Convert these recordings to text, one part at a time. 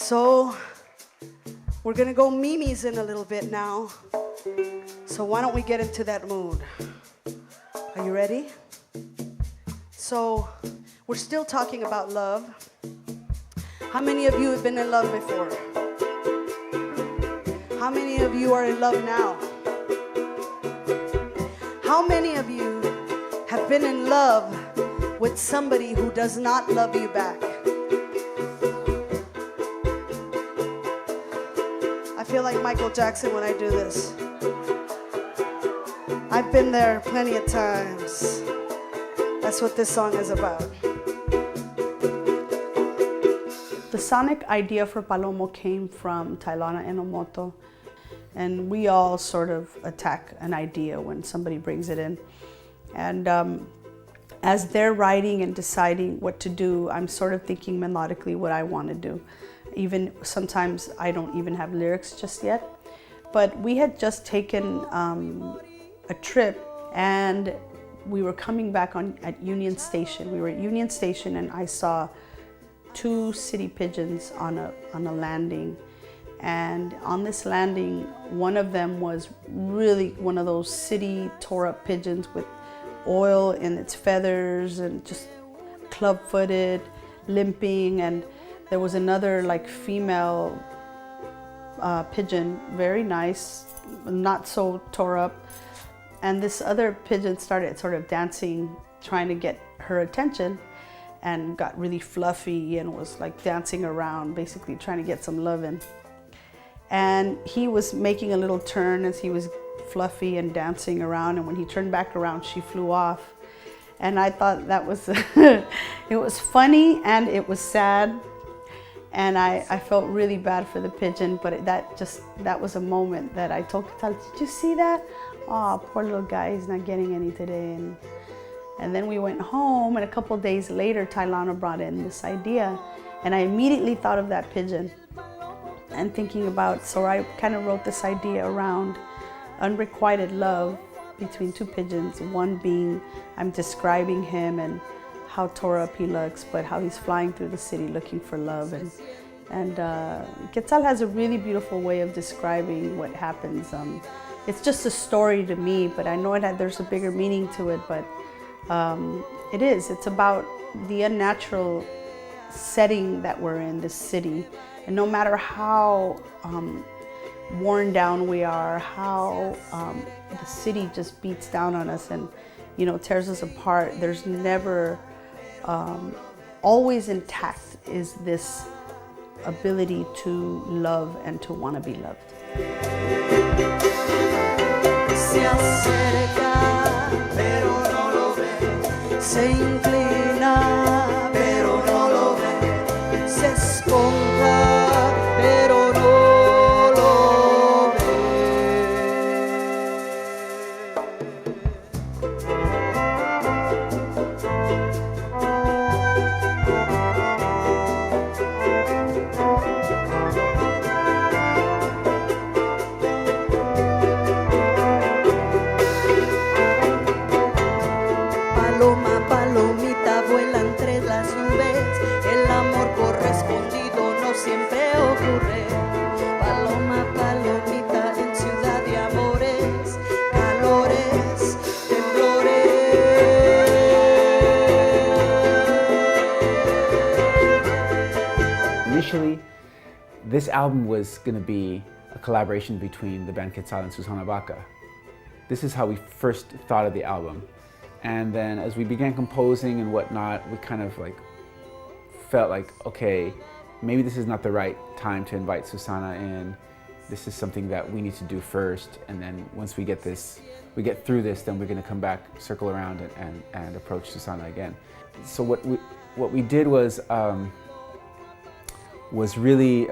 So we're gonna go Mimi's in a little bit now. So why don't we get into that mood? Are you ready? So we're still talking about love. How many of you have been in love before? How many of you are in love now? How many of you have been in love with somebody who does not love you back? I feel like Michael Jackson when I do this. I've been there plenty of times. That's what this song is about. The sonic idea for Palomo came from Tailana Enomoto, and we all sort of attack an idea when somebody brings it in. And as they're writing and deciding what to do, I'm sort of thinking melodically what I want to do. Even sometimes I don't even have lyrics just yet. But we had just taken a trip, and we were coming back at Union Station. We were at Union Station, and I saw 2 city pigeons on a landing. And on this landing, one of them was really one of those city tore-up pigeons with oil in its feathers and just club-footed, limping. And there was another like female pigeon, very nice, not so tore up. And this other pigeon started sort of dancing, trying to get her attention, and got really fluffy and was like dancing around, basically trying to get some loving. And he was making a little turn as he was fluffy and dancing around, and when he turned back around, she flew off. And I thought that was, it was funny and it was sad. And I felt really bad for the pigeon, but that was a moment that I told Quetzal, did you see that? Oh, poor little guy, he's not getting any today. And then we went home, and a couple days later, Tailana brought in this idea, and I immediately thought of that pigeon and thinking about, so I kind of wrote this idea around unrequited love between 2 pigeons, one being I'm describing him and how tore up he looks, but how he's flying through the city looking for love. And Quetzal has a really beautiful way of describing what happens. It's just a story to me, but I know there's a bigger meaning to it, but it's about the unnatural setting that we're in, this city. And no matter how worn down we are, how the city just beats down on us and tears us apart, there's never, always intact is this ability to love and to want to be loved. Se acerca, pero no lo ve. Se inclina, pero no lo ve. Se esponja, pero no lo ve. Paloma, palomita, vuela entre las nubes. El amor correspondido no siempre ocurre. Paloma, palomita, en ciudad de amores, calores, temblores. Initially, this album was going to be a collaboration between the band Quetzal and Susana Baca. This is how we first thought of the album. And then as we began composing and whatnot, we kind of like felt like, okay, maybe this is not the right time to invite Susana in. This is something that we need to do first. And then once we get through this, then we're going to come back, circle around and approach Susana again. So what we did was really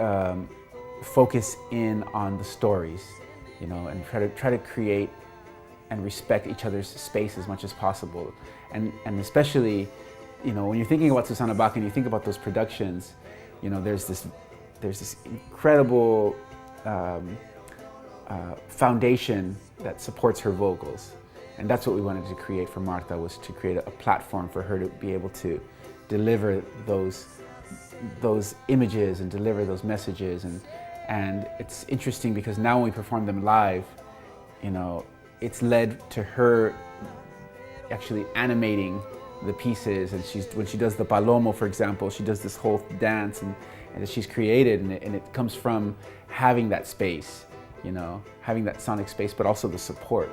focus in on the stories, and try to create and respect each other's space as much as possible. And especially, when you're thinking about Susana Baca and you think about those productions, there's this incredible foundation that supports her vocals. And that's what we wanted to create for Marta, was to create a platform for her to be able to deliver those those images and deliver those messages. And it's interesting because now when we perform them live, you know, it's led to her actually animating the pieces. And when she does the Palomo, for example, she does this whole dance and that she's created, and it comes from having that space, you know, having that sonic space, but also the support.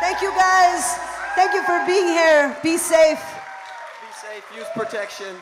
Thank you guys. Thank you for being here. Be safe. Be safe. Use protection.